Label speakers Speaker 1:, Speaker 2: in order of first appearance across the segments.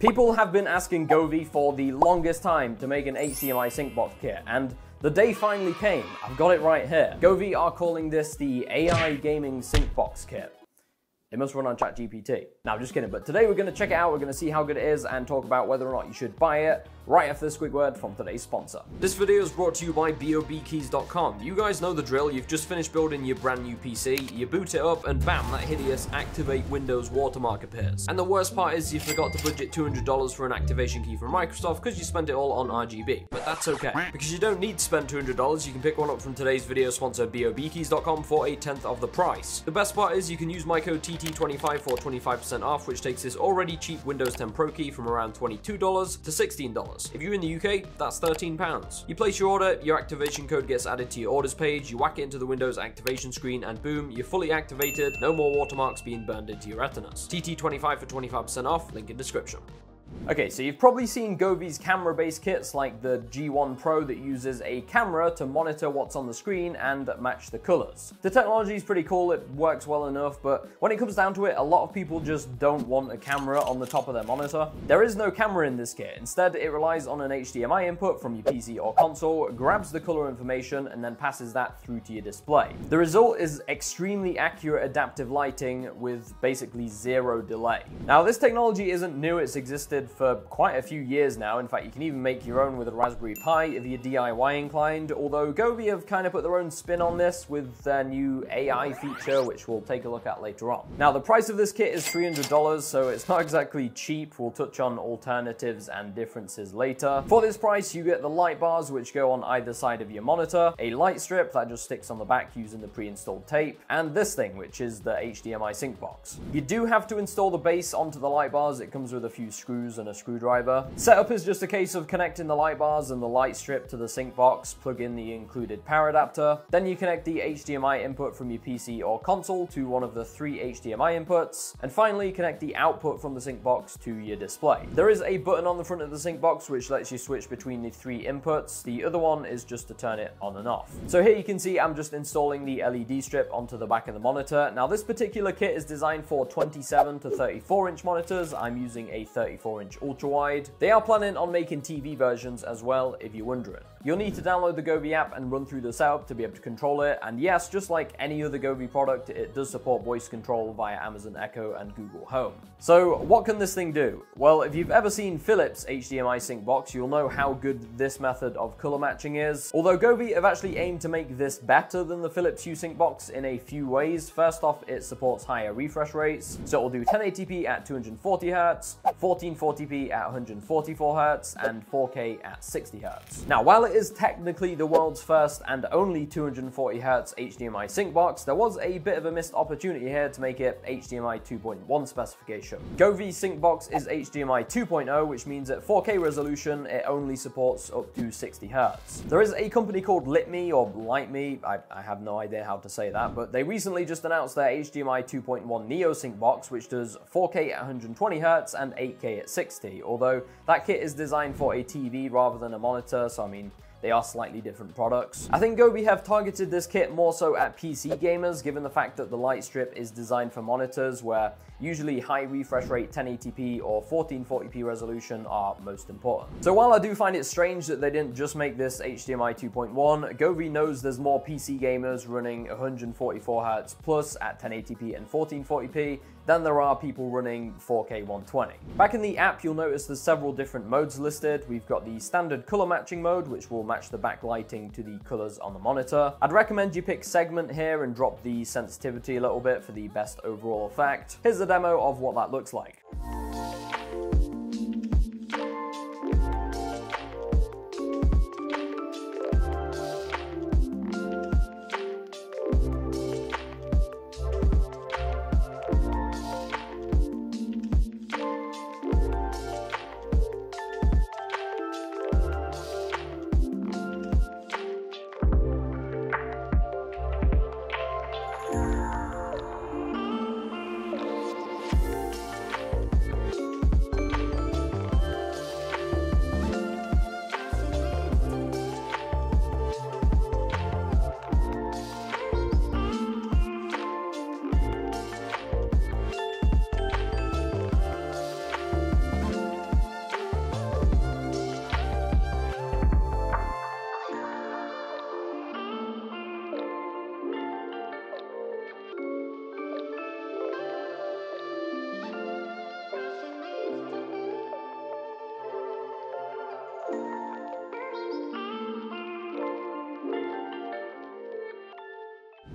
Speaker 1: People have been asking Govee for the longest time to make an HDMI sync box kit, and the day finally came. I've got it right here. Govee are calling this the AI Gaming Sync Box Kit. It must run on ChatGPT. No, I'm just kidding, but today we're going to check it out, we're going to see how good it is, and talk about whether or not you should buy it, right after this quick word from today's sponsor. This video is brought to you by BOBkeys.com. You guys know the drill, you've just finished building your brand new PC, you boot it up, and bam, that hideous Activate Windows watermark appears. And the worst part is you forgot to budget $200 for an activation key from Microsoft because you spent it all on RGB. But that's okay, because you don't need to spend $200, you can pick one up from today's video sponsor BOBkeys.com for a tenth of the price. The best part is you can use my code TT25 for 25% off, which takes this already cheap Windows 10 Pro key from around $22 to $16. If you're in the UK, that's £13. You place your order, your activation code gets added to your orders page, you whack it into the Windows activation screen, and boom, you're fully activated, no more watermarks being burned into your retinas. TT25 for 25% off, link in description. Okay, so you've probably seen Govee's camera-based kits like the G1 Pro that uses a camera to monitor what's on the screen and match the colors. The technology is pretty cool, it works well enough, but when it comes down to it, a lot of people just don't want a camera on the top of their monitor. There is no camera in this kit. Instead, it relies on an HDMI input from your PC or console, grabs the color information, and then passes that through to your display. The result is extremely accurate adaptive lighting with basically zero delay. Now, this technology isn't new, it's existed for quite a few years now. In fact, you can even make your own with a Raspberry Pi if you're DIY inclined, although Govee have kind of put their own spin on this with their new AI feature, which we'll take a look at later on. Now, the price of this kit is $300, so it's not exactly cheap. We'll touch on alternatives and differences later. For this price, you get the light bars, which go on either side of your monitor, a light strip that just sticks on the back using the pre-installed tape, and this thing, which is the HDMI sync box. You do have to install the base onto the light bars. It comes with a few screws and a screwdriver. Setup is just a case of connecting the light bars and the light strip to the sync box, plug in the included power adapter, then you connect the HDMI input from your PC or console to one of the 3 HDMI inputs, and finally connect the output from the sync box to your display. There is a button on the front of the sync box which lets you switch between the 3 inputs. The other one is just to turn it on and off. So here you can see I'm just installing the LED strip onto the back of the monitor. Now this particular kit is designed for 27 to 34 inch monitors. I'm using a 34-inch ultra wide. They are planning on making TV versions as well, if you're wondering. You'll need to download the Govee app and run through the setup to be able to control it, and yes, just like any other Govee product, it does support voice control via Amazon Echo and Google Home. So what can this thing do? Well, if you've ever seen Philips HDMI sync box, you'll know how good this method of color matching is. Although Govee have actually aimed to make this better than the Philips Hue sync box in a few ways. First off, it supports higher refresh rates, so it will do 1080p at 240Hz, 1440p at 144Hz, and 4K at 60Hz. Now, while it is technically the world's first and only 240Hz HDMI sync box, there was a bit of a missed opportunity here to make it HDMI 2.1 specification. Govee's sync box is HDMI 2.0, which means at 4K resolution, it only supports up to 60Hz. There is a company called LitMe or LightMe, I have no idea how to say that, but they recently just announced their HDMI 2.1 Neo sync box, which does 4K at 120Hz and 8K at 60, although that kit is designed for a TV rather than a monitor, so I mean, they are slightly different products. I think Govee have targeted this kit more so at PC gamers, given the fact that the light strip is designed for monitors where usually high refresh rate 1080p or 1440p resolution are most important. So while I do find it strange that they didn't just make this HDMI 2.1, Govee knows there's more PC gamers running 144Hz plus at 1080p and 1440p than there are people running 4K 120. Back in the app, you'll notice there's several different modes listed. We've got the standard color matching mode, which will match the backlighting to the colors on the monitor. I'd recommend you pick segment here and drop the sensitivity a little bit for the best overall effect. Here's a demo of what that looks like.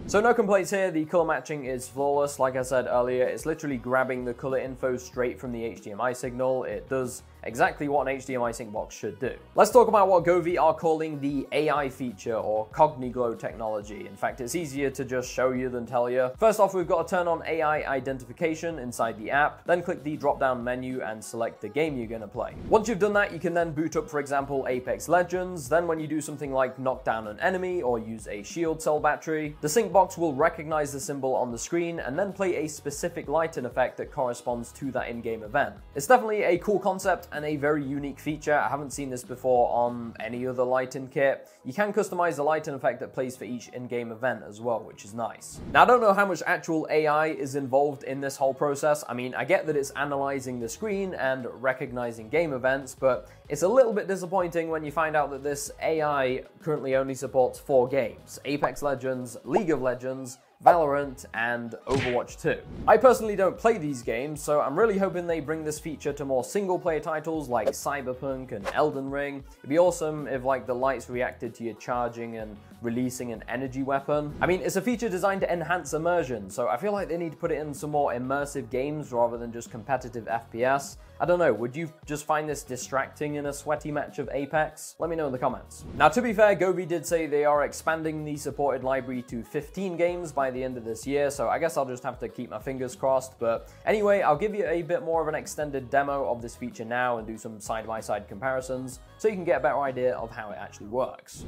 Speaker 1: So no complaints here, the color matching is flawless. Like I said earlier, it's literally grabbing the color info straight from the HDMI signal. It does exactly what an HDMI sync box should do. Let's talk about what Govee are calling the AI feature, or CogniGlow technology. In fact, it's easier to just show you than tell you. First off, we've got to turn on AI identification inside the app, then click the drop-down menu and select the game you're going to play. Once you've done that, you can then boot up, for example, Apex Legends. Then when you do something like knock down an enemy or use a shield cell battery, the sync box will recognize the symbol on the screen and then play a specific lighting effect that corresponds to that in-game event. It's definitely a cool concept and a very unique feature. I haven't seen this before on any other lighting kit. You can customize the lighting effect that plays for each in-game event as well, which is nice. Now, I don't know how much actual AI is involved in this whole process. I mean, I get that it's analyzing the screen and recognizing game events, but it's a little bit disappointing when you find out that this AI currently only supports 4 games: Apex Legends, League of Legends, Valorant, and Overwatch 2. I personally don't play these games, so I'm really hoping they bring this feature to more single-player titles like Cyberpunk and Elden Ring. It'd be awesome if like the lights reacted to your charging and releasing an energy weapon. I mean, it's a feature designed to enhance immersion, so I feel like they need to put it in some more immersive games rather than just competitive FPS. I don't know, would you just find this distracting in a sweaty match of Apex? Let me know in the comments. Now, to be fair, Govee did say they are expanding the supported library to 15 games by the end of this year, so I guess I'll just have to keep my fingers crossed. But anyway, I'll give you a bit more of an extended demo of this feature now and do some side-by-side comparisons so you can get a better idea of how it actually works.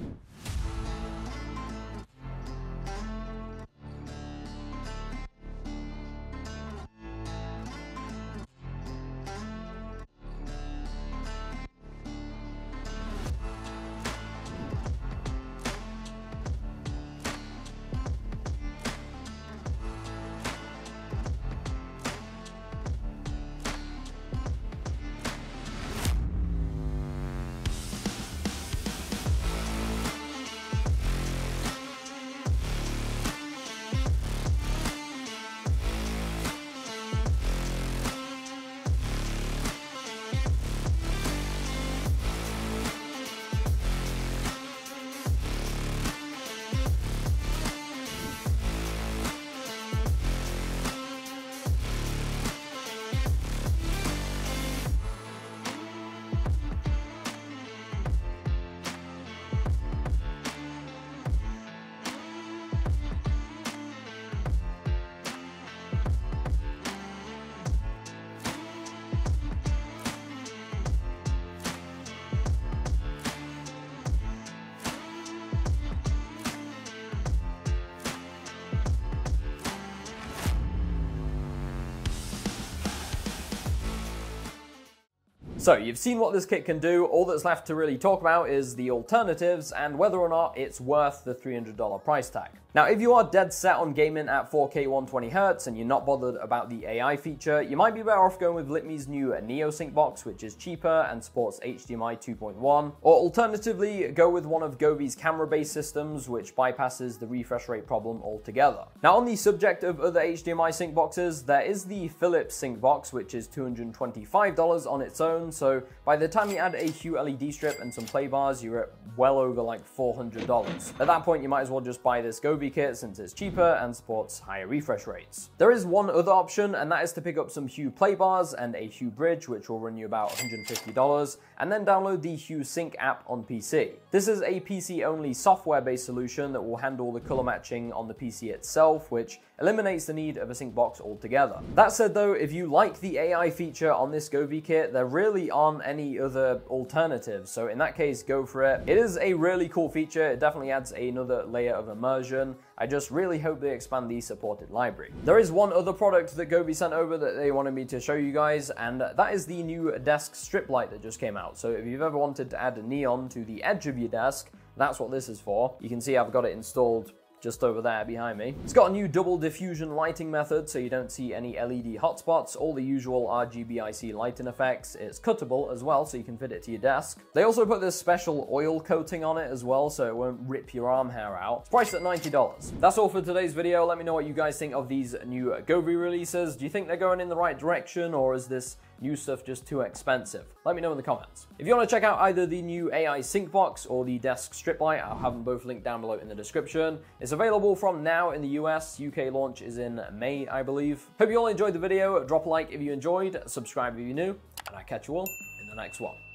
Speaker 1: So you've seen what this kit can do. All that's left to really talk about is the alternatives and whether or not it's worth the $300 price tag. Now, if you are dead set on gaming at 4K 120Hz and you're not bothered about the AI feature, you might be better off going with Litme's new NeoSync box, which is cheaper and supports HDMI 2.1, or alternatively, go with one of Govee's camera-based systems, which bypasses the refresh rate problem altogether. Now, on the subject of other HDMI sync boxes, there is the Philips sync box, which is $225 on its own, so by the time you add a Hue LED strip and some play bars, you're at well over like $400. At that point, you might as well just buy this Govee kit since it's cheaper and supports higher refresh rates. There is one other option, and that is to pick up some Hue play bars and a Hue bridge, which will run you about $150, and then download the Hue Sync app on PC. This is a PC-only software-based solution that will handle the color matching on the PC itself, which eliminates the need of a sync box altogether. That said though, if you like the AI feature on this Govee kit, there really aren't any other alternatives, so in that case, go for it. It is a really cool feature. It definitely adds another layer of immersion. I just really hope they expand the supported library. There is one other product that Govee sent over that they wanted me to show you guys, and that is the new desk strip light that just came out. So if you've ever wanted to add a neon to the edge of your desk, that's what this is for. You can see I've got it installed just over there behind me. It's got a new double diffusion lighting method, so you don't see any LED hotspots, all the usual RGBIC lighting effects. It's cuttable as well, so you can fit it to your desk. They also put this special oil coating on it as well, so it won't rip your arm hair out. It's priced at $90. That's all for today's video. Let me know what you guys think of these new Govee releases. Do you think they're going in the right direction, or is this new stuff just too expensive? Let me know in the comments. If you want to check out either the new AI Sync Box or the Desk Strip Light, I'll have them both linked down below in the description. It's available from now in the US. UK launch is in May, I believe. Hope you all enjoyed the video. Drop a like if you enjoyed, subscribe if you're new, and I'll catch you all in the next one.